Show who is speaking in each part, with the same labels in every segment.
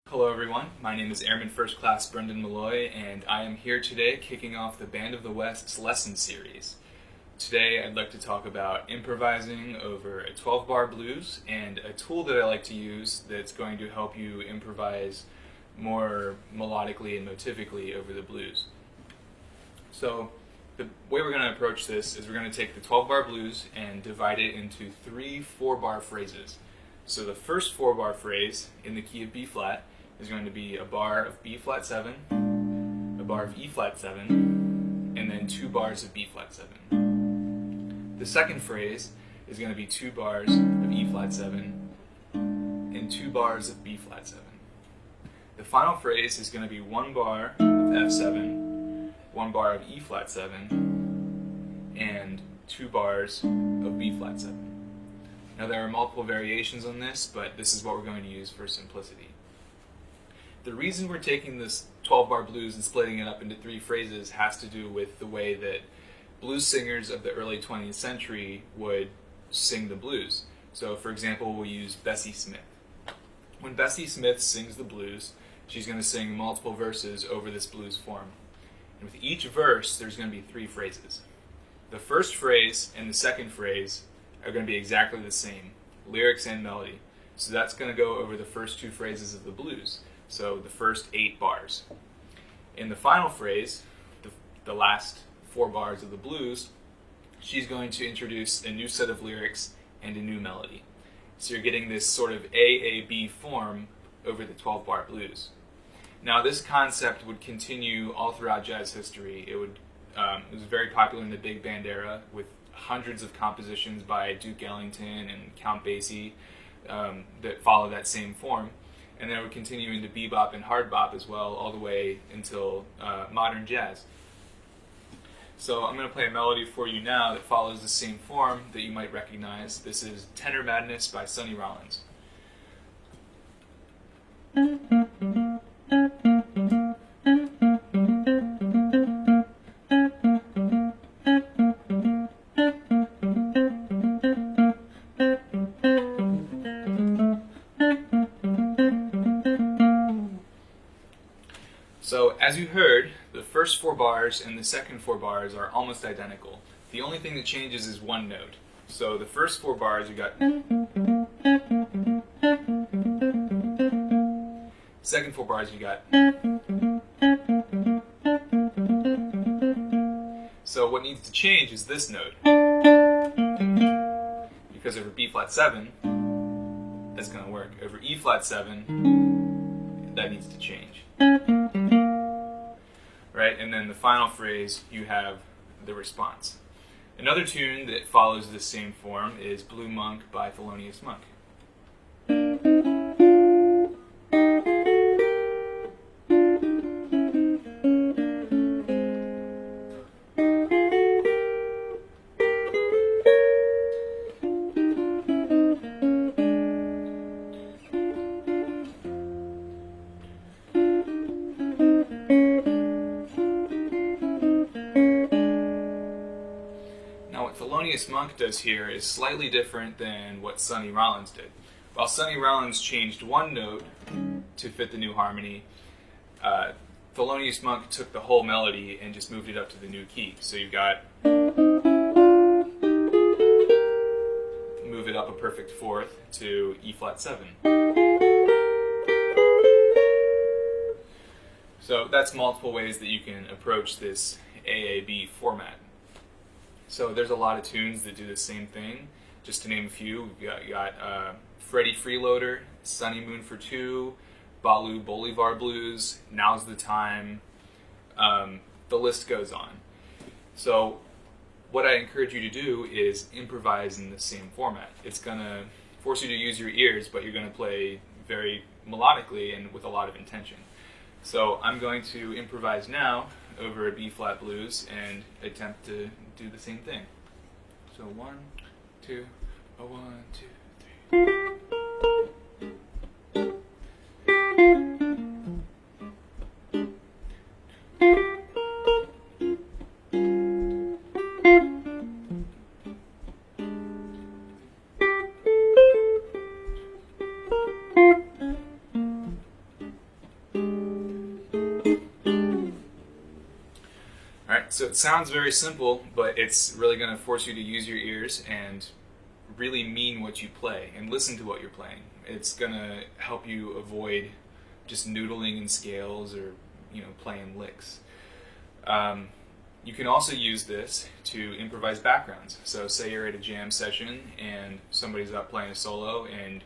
Speaker 1: Hello everyone, my name is Airman First Class Brendan Malloy, and I am here today kicking off the Band of the West's lesson series. Today I'd like to talk about improvising over a 12-bar blues and a tool that I like to use that's going to help you improvise more melodically and motivically over the blues. So the way we're going to approach this is we're going to take the 12-bar blues and divide it into 3 4-bar phrases. So the first 4-bar phrase in the key of B flat is going to be a bar of B flat 7, a bar of E flat 7, and then 2 bars of B flat 7. The second phrase is going to be 2 bars of E flat 7 and 2 bars of B flat 7. The final phrase is going to be 1 bar of F7, 1 bar of E flat 7, and 2 bars of B flat 7. Now there are multiple variations on this, but this is what we're going to use for simplicity. The reason we're taking this 12-bar blues and splitting it up into 3 phrases has to do with the way that blues singers of the early 20th century would sing the blues. So for example, we'll use Bessie Smith. When Bessie Smith sings the blues, she's going to sing multiple verses over this blues form. And with each verse, there's going to be 3 phrases. The first phrase and the second phrase are going to be exactly the same, lyrics and melody. So that's going to go over the first 2 phrases of the blues. So the first 8 bars. In the final phrase, the last 4 bars of the blues, she's going to introduce a new set of lyrics and a new melody. So you're getting this sort of AAB form over the 12-bar blues. Now this concept would continue all throughout jazz history. It was very popular in the big band era with hundreds of compositions by Duke Ellington and Count Basie that follow that same form. And then it would continue into bebop and hard bop as well, all the way until modern jazz. So I'm going to play a melody for you now that follows the same form that you might recognize. This is Tenor Madness by Sonny Rollins. So, as you heard, the first 4 bars and the second 4 bars are almost identical. The only thing that changes is one note. So, the first 4 bars, you got. Second 4 bars, you got. So, what needs to change is this note. Because over B flat 7, that's going to work. Over E flat 7, that needs to change. Right, and then the final phrase, you have the response. Another tune that follows this same form is Blue Monk by Thelonious Monk. Thelonious Monk does here is slightly different than what Sonny Rollins did. While Sonny Rollins changed one note to fit the new harmony, Thelonious Monk took the whole melody and just moved it up to the new key. So you've got move it up a perfect fourth to E flat 7. So that's multiple ways that you can approach this AAB format. So there's a lot of tunes that do the same thing. Just to name a few, you got Freddie Freeloader, Sunny Moon for 2, Balu Bolivar Blues, Now's the Time. The list goes on. So what I encourage you to do is improvise in the same format. It's going to force you to use your ears, but you're going to play very melodically and with a lot of intention. So I'm going to improvise now over a B-flat blues and attempt to do the same thing. So 1, 2, 1, 2, 3. Alright, so it sounds very simple, but it's really going to force you to use your ears and really mean what you play and listen to what you're playing. It's going to help you avoid just noodling in scales or, playing licks. You can also use this to improvise backgrounds. So say you're at a jam session and somebody's up playing a solo and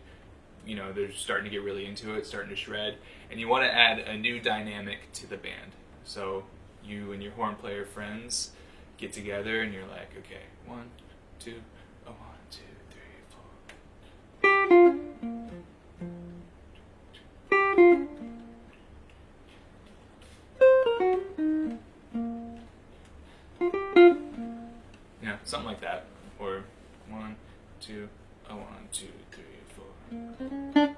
Speaker 1: they're starting to get really into it, starting to shred, and you want to add a new dynamic to the band. So you and your horn player friends get together and you're like, okay, 1, 2, a 1, 2, 3, 4. Something like that. Or 1, 2, a 1, 2, 3, 4.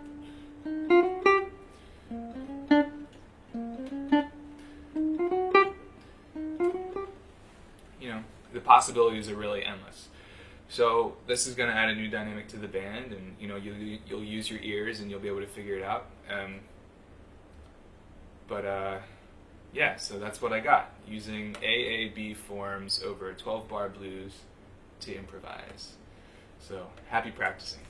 Speaker 1: The possibilities are really endless. So this is going to add a new dynamic to the band, and you'll use your ears and you'll be able to figure it out. So that's what I got, using AAB forms over 12-bar blues to improvise. So happy practicing.